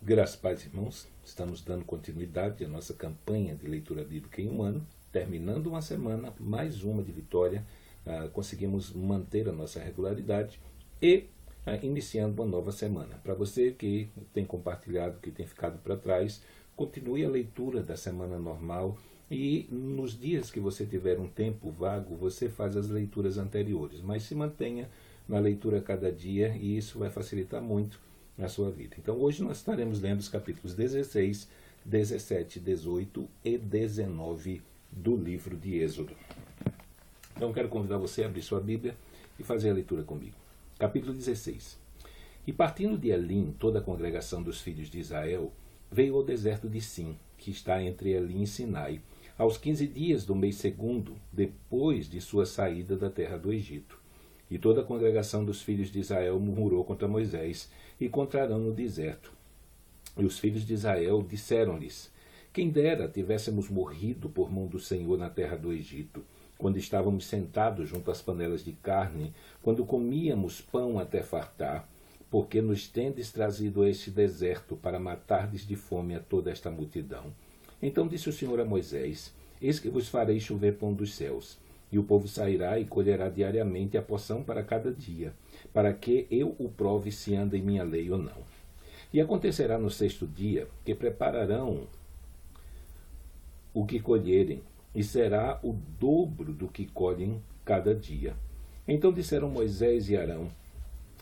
Graças, pais, irmãos, estamos dando continuidade à nossa campanha de leitura bíblica em um ano, terminando uma semana, mais uma de vitória, conseguimos manter a nossa regularidade e iniciando uma nova semana. Para você que tem compartilhado, que tem ficado para trás, continue a leitura da semana normal e nos dias que você tiver um tempo vago, você faz as leituras anteriores, mas se mantenha na leitura cada dia e isso vai facilitar muito na sua vida. Então hoje nós estaremos lendo os capítulos 16, 17, 18 e 19 do livro de Êxodo. Então quero convidar você a abrir sua Bíblia e fazer a leitura comigo. Capítulo 16. E partindo de Elim, toda a congregação dos filhos de Israel veio ao deserto de Sim, que está entre Elim e Sinai, aos 15 dias do mês segundo, depois de sua saída da terra do Egito. E toda a congregação dos filhos de Israel murmurou contra Moisés e contra Arão no deserto. E os filhos de Israel disseram-lhes: quem dera tivéssemos morrido por mão do Senhor na terra do Egito, quando estávamos sentados junto às panelas de carne, quando comíamos pão até fartar, porque nos tendes trazido a este deserto para matardes de fome a toda esta multidão. Então disse o Senhor a Moisés: eis que vos farei chover pão dos céus, e o povo sairá e colherá diariamente a porção para cada dia, para que eu o prove se anda em minha lei ou não. E acontecerá no sexto dia que prepararão o que colherem, e será o dobro do que colhem cada dia. Então disseram Moisés e Arão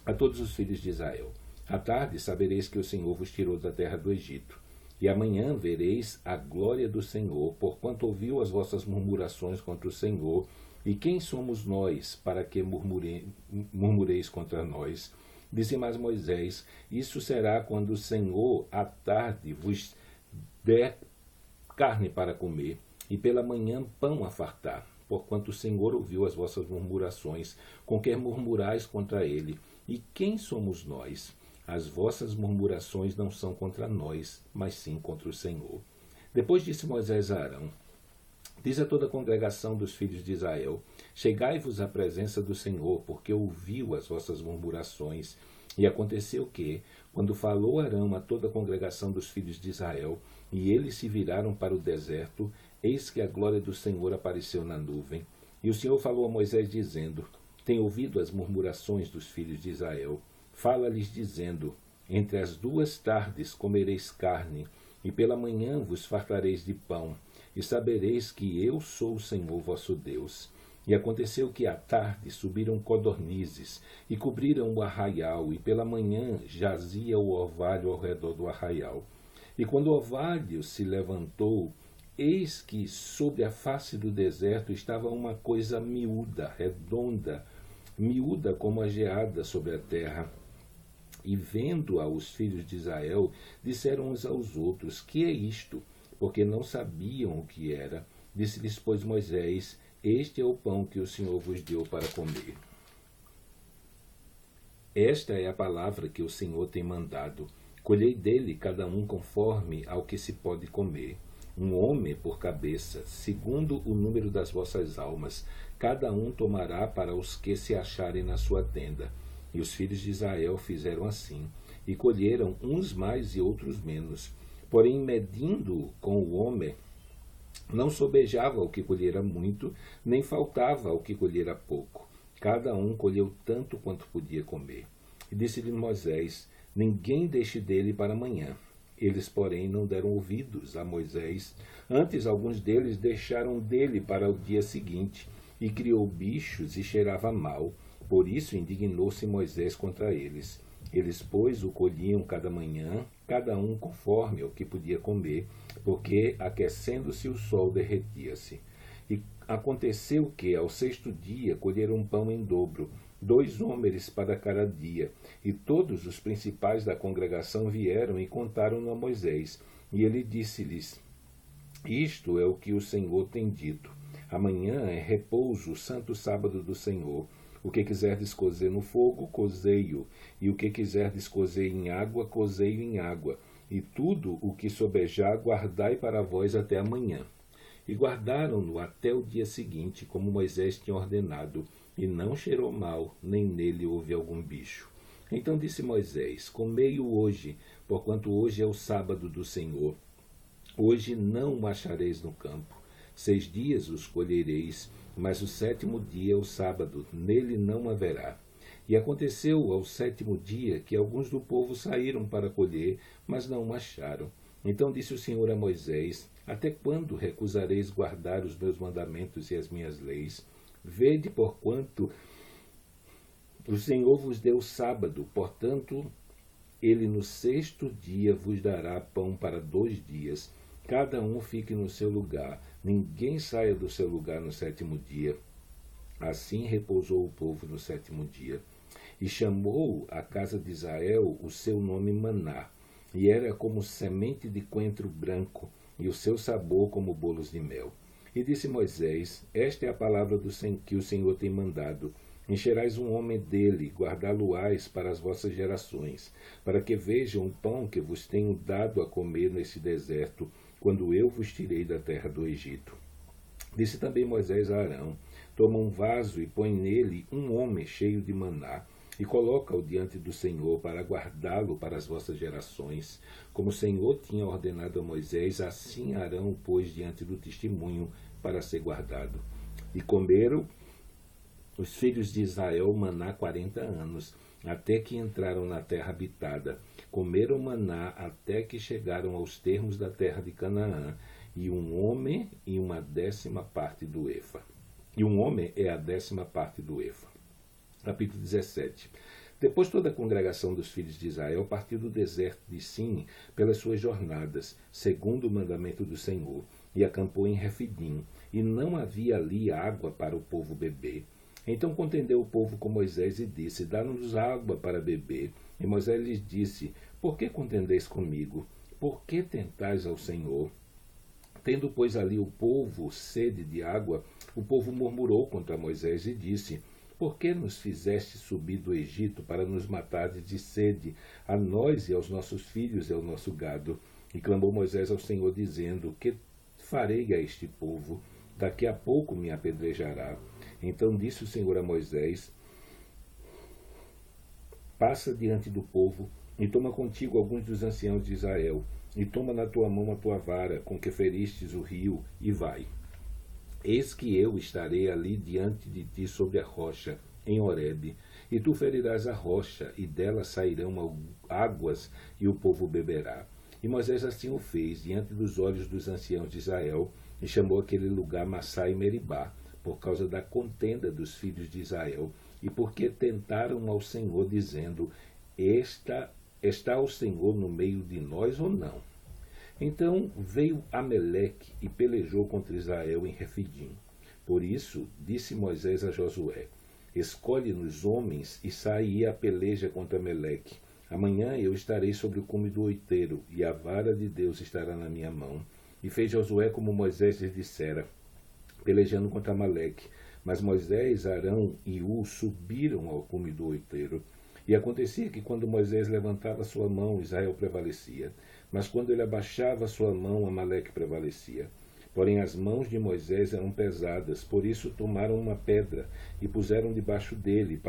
a todos os filhos de Israel: à tarde sabereis que o Senhor vos tirou da terra do Egito, e amanhã vereis a glória do Senhor, porquanto ouviu as vossas murmurações contra o Senhor. E quem somos nós para que murmureis contra nós? Disse mais Moisés: isso será quando o Senhor à tarde vos der carne para comer, e pela manhã pão a fartar, porquanto o Senhor ouviu as vossas murmurações, com que murmurais contra ele. E quem somos nós? As vossas murmurações não são contra nós, mas sim contra o Senhor. Depois disse Moisés a Arão: diz a toda a congregação dos filhos de Israel: chegai-vos à presença do Senhor, porque ouviu as vossas murmurações. E aconteceu que, quando falou Arão a toda a congregação dos filhos de Israel, e eles se viraram para o deserto, eis que a glória do Senhor apareceu na nuvem. E o Senhor falou a Moisés, dizendo: tenho ouvido as murmurações dos filhos de Israel. Fala-lhes, dizendo: entre as duas tardes comereis carne, e pela manhã vos fartareis de pão, e sabereis que eu sou o Senhor vosso Deus. E aconteceu que à tarde subiram codornizes, e cobriram o arraial, e pela manhã jazia o orvalho ao redor do arraial. E quando o orvalho se levantou, eis que sobre a face do deserto estava uma coisa miúda, redonda, miúda como a geada sobre a terra. E vendo-a os filhos de Israel, disseram uns aos outros: que é isto? Porque não sabiam o que era. Disse-lhes, pois, Moisés: este é o pão que o Senhor vos deu para comer. Esta é a palavra que o Senhor tem mandado. Colhei dele cada um conforme ao que se pode comer, um homem por cabeça, segundo o número das vossas almas. Cada um tomará para os que se acharem na sua tenda. E os filhos de Israel fizeram assim, e colheram uns mais e outros menos. Porém, medindo com o homem, não sobejava o que colhera muito, nem faltava o que colhera pouco. Cada um colheu tanto quanto podia comer. E disse-lhe Moisés: ninguém deixe dele para amanhã. Eles, porém, não deram ouvidos a Moisés. Antes, alguns deles deixaram dele para o dia seguinte, e criou bichos e cheirava mal. Por isso indignou-se Moisés contra eles. Eles, pois, o colhiam cada manhã, cada um conforme o que podia comer, porque, aquecendo-se o sol, derretia-se. E aconteceu que, ao sexto dia, colheram pão em dobro, 2 homens para cada dia. E todos os principais da congregação vieram e contaram-no a Moisés. E ele disse-lhes: isto é o que o Senhor tem dito. Amanhã é repouso, o santo sábado do Senhor. O que quiserdes cozer no fogo, cozei-o, e o que quiserdes cozer em água, cozei-o em água, e tudo o que sobejar guardai para vós até amanhã. E guardaram-no até o dia seguinte, como Moisés tinha ordenado, e não cheirou mal, nem nele houve algum bicho. Então disse Moisés: comei-o hoje, porquanto hoje é o sábado do Senhor. Hoje não o achareis no campo. 6 dias os colhereis, mas o 7º dia é o sábado, nele não haverá. E aconteceu ao 7º dia que alguns do povo saíram para colher, mas não o acharam. Então disse o Senhor a Moisés: até quando recusareis guardar os meus mandamentos e as minhas leis? Vede porquanto o Senhor vos deu o sábado, portanto, ele no 6º dia vos dará pão para 2 dias. Cada um fique no seu lugar, ninguém saia do seu lugar no 7º dia. Assim repousou o povo no 7º dia. E chamou a casa de Israel o seu nome Maná, e era como semente de coentro branco, e o seu sabor como bolos de mel. E disse Moisés: esta é a palavra que o Senhor tem mandado. Encherais um homem dele, guardá-lo-ás para as vossas gerações, para que vejam o pão que vos tenho dado a comer neste deserto, quando eu vos tirei da terra do Egito. Disse também Moisés a Arão: toma um vaso e põe nele um homem cheio de maná, e coloca-o diante do Senhor para guardá-lo para as vossas gerações. Como o Senhor tinha ordenado a Moisés, assim Arão o pôs diante do testemunho para ser guardado. E comeram os filhos de Israel maná 40 anos, até que entraram na terra habitada. Comeram maná até que chegaram aos termos da terra de Canaã, e um homem e uma 10ª parte do efa. E um homem é a 10ª parte do efa. Capítulo 17. Depois toda a congregação dos filhos de Israel partiu do deserto de Sim pelas suas jornadas, segundo o mandamento do Senhor, e acampou em Refidim, e não havia ali água para o povo beber. Então contendeu o povo com Moisés e disse: dá-nos água para beber. E Moisés lhes disse: por que contendeis comigo? Por que tentais ao Senhor? Tendo, pois, ali o povo sede de água, o povo murmurou contra Moisés e disse: por que nos fizeste subir do Egito para nos matares de sede, a nós e aos nossos filhos e ao nosso gado? E clamou Moisés ao Senhor, dizendo: que farei a este povo? Daqui a pouco me apedrejará. Então disse o Senhor a Moisés: passa diante do povo, e toma contigo alguns dos anciãos de Israel, e toma na tua mão a tua vara, com que feristes o rio, e vai. Eis que eu estarei ali diante de ti sobre a rocha, em Horebe, e tu ferirás a rocha, e dela sairão águas, e o povo beberá. E Moisés assim o fez, diante dos olhos dos anciãos de Israel, e chamou aquele lugar Massá e Meribá, por causa da contenda dos filhos de Israel, e porque tentaram ao Senhor, dizendo: está o Senhor no meio de nós ou não? Então veio Ameleque e pelejou contra Israel em Refidim. Por isso disse Moisés a Josué: escolhe-nos homens e saí a peleja contra Ameleque. Amanhã eu estarei sobre o cume do oiteiro, e a vara de Deus estará na minha mão. E fez Josué como Moisés lhe dissera, pelejando contra Amaleque. Mas Moisés, Arão e subiram ao cume do oiteiro. E acontecia que quando Moisés levantava sua mão, Israel prevalecia. Mas quando ele abaixava sua mão, Amaleque prevalecia. Porém as mãos de Moisés eram pesadas, por isso tomaram uma pedra e puseram debaixo dele,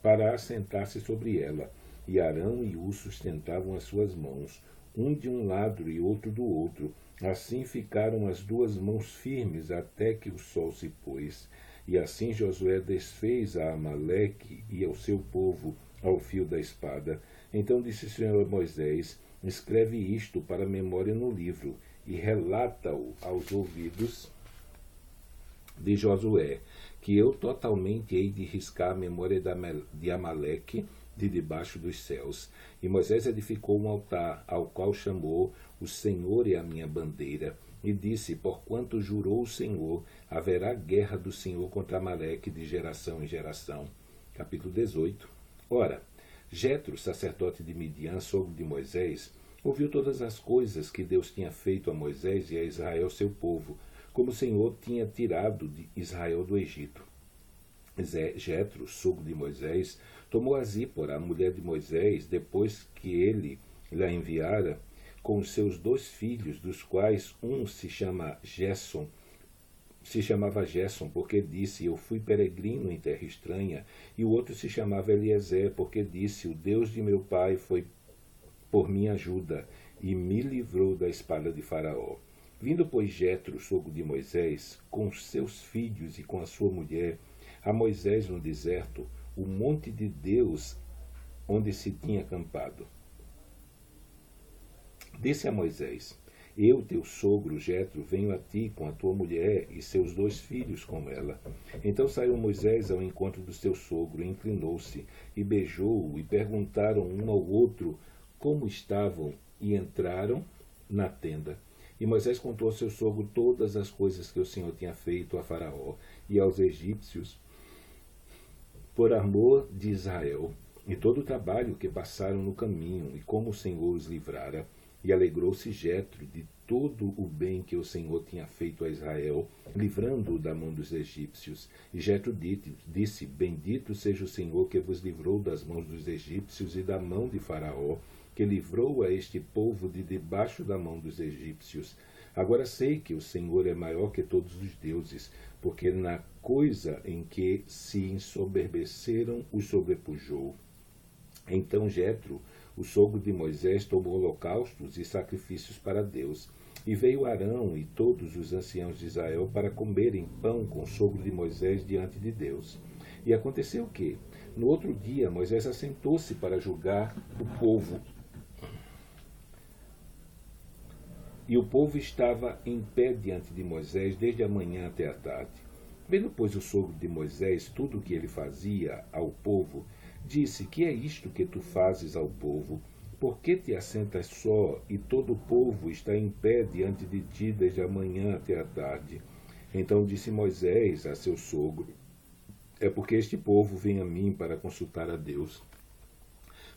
para assentar-se sobre ela. E Arão e sustentavam as suas mãos, um de um lado e outro do outro. Assim ficaram as 2 mãos firmes até que o sol se pôs. E assim Josué desfez a Amaleque e ao seu povo ao fio da espada. Então disse o Senhor a Moisés: escreve isto para memória no livro, e relata-o aos ouvidos de Josué, que eu totalmente hei de riscar a memória de Amaleque de debaixo dos céus. E Moisés edificou um altar, ao qual chamou: o Senhor é a minha bandeira. E disse: porquanto jurou o Senhor, haverá guerra do Senhor contra Amaleque de geração em geração. Capítulo 18. Ora, Jetro, sacerdote de Midian, sogro de Moisés, ouviu todas as coisas que Deus tinha feito a Moisés e a Israel seu povo, como o Senhor tinha tirado de Israel do Egito. Jetro, sogro de Moisés, tomou a Zípora, a mulher de Moisés, depois que ele lhe enviara, com os seus 2 filhos, dos quais um se se chamava Gerson, porque disse, eu fui peregrino em terra estranha, e o outro se chamava Eliezer, porque disse, o Deus de meu pai foi por minha ajuda, e me livrou da espada de Faraó. Vindo, pois, Jetro, sogro de Moisés, com seus filhos e com a sua mulher, a Moisés no deserto, o monte de Deus onde se tinha acampado. Disse a Moisés, eu, teu sogro Jetro, venho a ti com a tua mulher e seus 2 filhos com ela. Então saiu Moisés ao encontro do seu sogro, inclinou-se e beijou-o, e perguntaram um ao outro como estavam, e entraram na tenda. E Moisés contou ao seu sogro todas as coisas que o Senhor tinha feito a Faraó e aos egípcios por amor de Israel, e todo o trabalho que passaram no caminho, e como o Senhor os livrara. E alegrou-se Jetro de todo o bem que o Senhor tinha feito a Israel, livrando-o da mão dos egípcios. E Jetro disse, bendito seja o Senhor que vos livrou das mãos dos egípcios e da mão de Faraó, que livrou a este povo de debaixo da mão dos egípcios. Agora sei que o Senhor é maior que todos os deuses, porque na coisa em que se ensoberbeceram os sobrepujou. Então Jetro, o sogro de Moisés, tomou holocaustos e sacrifícios para Deus. E veio Arão e todos os anciãos de Israel para comerem pão com o sogro de Moisés diante de Deus. E aconteceu que, no outro dia, Moisés assentou-se para julgar o povo. E o povo estava em pé diante de Moisés desde a manhã até a tarde. Vendo, pois, o sogro de Moisés tudo o que ele fazia ao povo, disse, que é isto que tu fazes ao povo? Por que te assentas só, e todo o povo está em pé diante de ti desde a manhã até a tarde? Então disse Moisés a seu sogro, é porque este povo vem a mim para consultar a Deus.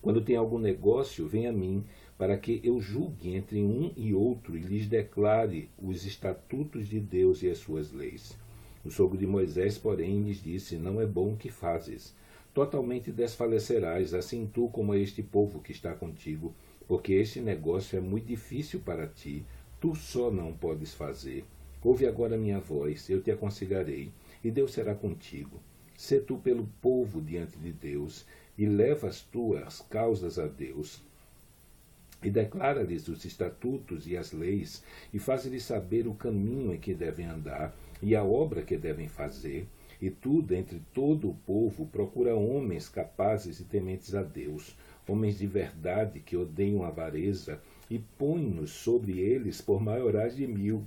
Quando tem algum negócio, vem a mim, para que eu julgue entre um e outro e lhes declare os estatutos de Deus e as suas leis. O sogro de Moisés, porém, lhes disse, não é bom o que fazes. Totalmente desfalecerás, assim tu como este povo que está contigo, porque este negócio é muito difícil para ti, tu só não podes fazer. Ouve agora minha voz, eu te aconselharei, e Deus será contigo. Sê tu pelo povo diante de Deus, e leva as tuas causas a Deus. E declara-lhes os estatutos e as leis, e faz-lhes saber o caminho em que devem andar, e a obra que devem fazer. E tu, dentre todo o povo, procura homens capazes e tementes a Deus, homens de verdade que odeiam a avareza, e põe-nos sobre eles por maiorais de 1000,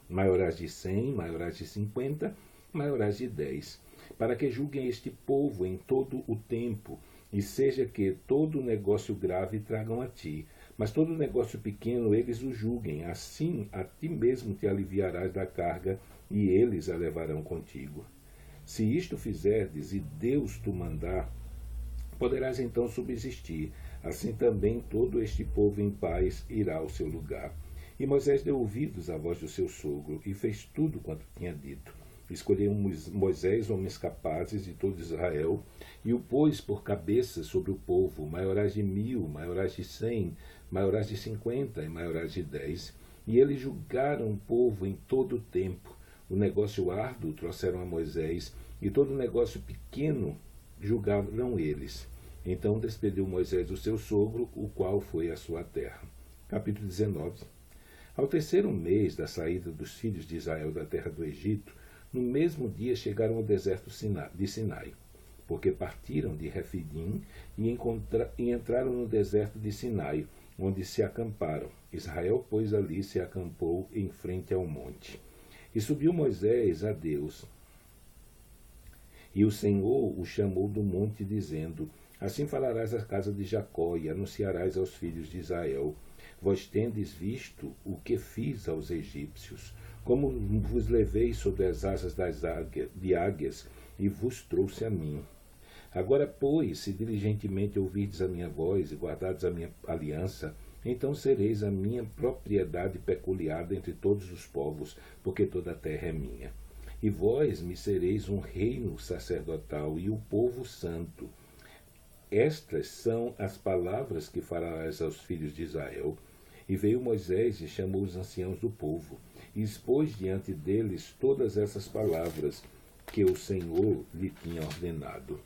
maiorais de 100, maiorais de 50, maiorais de 10, para que julguem este povo em todo o tempo, e seja que todo negócio grave tragam a ti, mas todo negócio pequeno eles o julguem, assim a ti mesmo te aliviarás da carga, e eles a levarão contigo. Se isto fizerdes, e Deus tu mandar, poderás então subsistir, assim também todo este povo em paz irá ao seu lugar. E Moisés deu ouvidos à voz do seu sogro, e fez tudo quanto tinha dito. Escolheu Moisés homens capazes de todo Israel, e o pôs por cabeça sobre o povo, maiorais de 1000, maiorais de 100, maiorais de 50 e maiorais de 10. E eles julgaram o povo em todo o tempo. O negócio árduo trouxeram a Moisés, e todo o negócio pequeno julgaram eles. Então despediu Moisés o seu sogro, o qual foi à sua terra. Capítulo 19. Ao terceiro mês da saída dos filhos de Israel da terra do Egito, no mesmo dia chegaram ao deserto de Sinai, porque partiram de Refidim e entraram no deserto de Sinai, onde se acamparam. Israel, pois, ali se acampou em frente ao monte. E subiu Moisés a Deus. E o Senhor o chamou do monte, dizendo, assim falarás à casa de Jacó e anunciarás aos filhos de Israel, vós tendes visto o que fiz aos egípcios, como vos levei sobre as asas de águias e vos trouxe a mim. Agora, pois, se diligentemente ouvirdes a minha voz e guardardes a minha aliança, então sereis a minha propriedade peculiar entre todos os povos, porque toda a terra é minha. E vós me sereis um reino sacerdotal e o povo santo. Estas são as palavras que falarás aos filhos de Israel. E veio Moisés e chamou os anciãos do povo, e expôs diante deles todas essas palavras que o Senhor lhe tinha ordenado.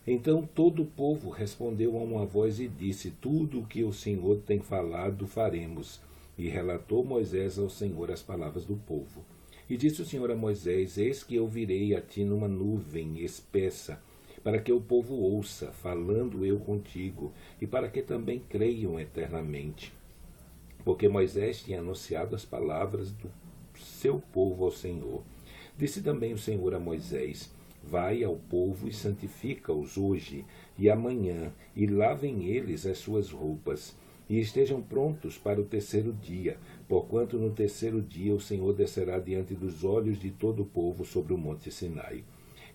Então todo o povo respondeu a uma voz e disse: tudo o que o Senhor tem falado faremos. E relatou Moisés ao Senhor as palavras do povo. E disse o Senhor a Moisés: eis que eu virei a ti numa nuvem espessa, para que o povo ouça, falando eu contigo, e para que também creiam eternamente. Porque Moisés tinha anunciado as palavras do seu povo ao Senhor. Disse também o Senhor a Moisés: vai ao povo e santifica-os hoje e amanhã, e lavem eles as suas roupas, e estejam prontos para o terceiro dia, porquanto no terceiro dia o Senhor descerá diante dos olhos de todo o povo sobre o monte Sinai.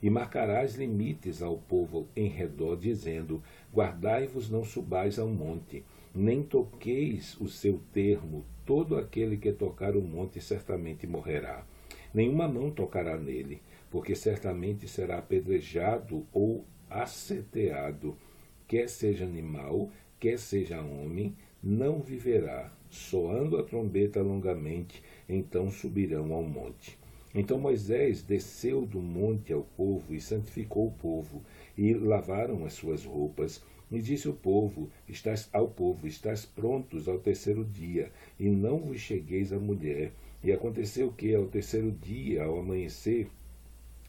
E marcarás limites ao povo em redor, dizendo: guardai-vos, não subais ao monte, nem toqueis o seu termo, todo aquele que tocar o monte certamente morrerá. Nenhuma mão tocará nele, porque certamente será apedrejado ou asseteado, quer seja animal, quer seja homem, não viverá. Soando a trombeta longamente, então subirão ao monte. Então Moisés desceu do monte ao povo e santificou o povo, e lavaram as suas roupas. E disse ao povo: estás prontos ao terceiro dia, e não vos chegueis à mulher. E aconteceu que, ao terceiro dia, ao amanhecer,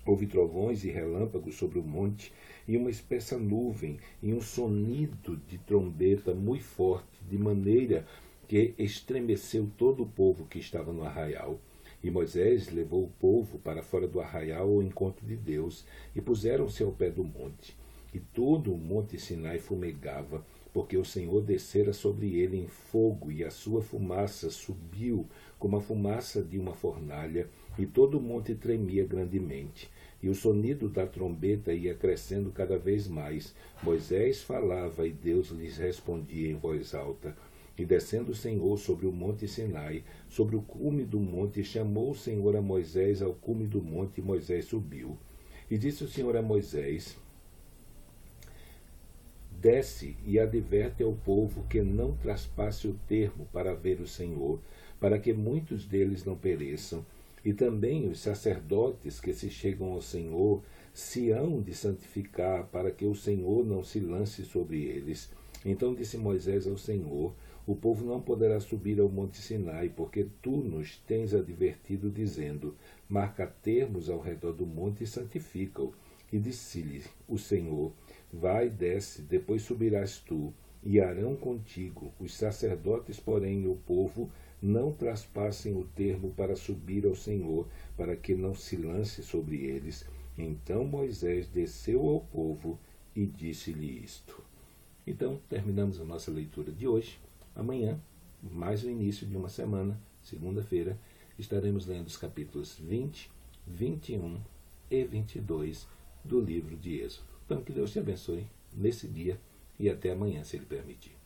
houve trovões e relâmpagos sobre o monte, e uma espessa nuvem, e um sonido de trombeta muito forte, de maneira que estremeceu todo o povo que estava no arraial. E Moisés levou o povo para fora do arraial ao encontro de Deus, e puseram-se ao pé do monte. E todo o monte Sinai fumegava, porque o Senhor descera sobre ele em fogo, e a sua fumaça subiu como a fumaça de uma fornalha, e todo o monte tremia grandemente. E o sonido da trombeta ia crescendo cada vez mais. Moisés falava, e Deus lhes respondia em voz alta. E descendo o Senhor sobre o monte Sinai, sobre o cume do monte, chamou o Senhor a Moisés ao cume do monte, e Moisés subiu. E disse o Senhor a Moisés: desce e adverte ao povo que não traspasse o termo para ver o Senhor, para que muitos deles não pereçam. E também os sacerdotes que se chegam ao Senhor se hão de santificar, para que o Senhor não se lance sobre eles. Então disse Moisés ao Senhor: o povo não poderá subir ao monte Sinai, porque tu nos tens advertido, dizendo: marca termos ao redor do monte e santifica-o. E disse-lhe o Senhor: vai, desce, depois subirás tu, e Arão contigo. Os sacerdotes, porém, e o povo não traspassem o termo para subir ao Senhor, para que não se lance sobre eles. Então Moisés desceu ao povo e disse-lhe isto. Então, terminamos a nossa leitura de hoje. Amanhã, mais o início de uma semana, segunda-feira, estaremos lendo os capítulos 20, 21 e 22 do livro de Êxodo. Então, que Deus te abençoe nesse dia e até amanhã, se Ele permitir.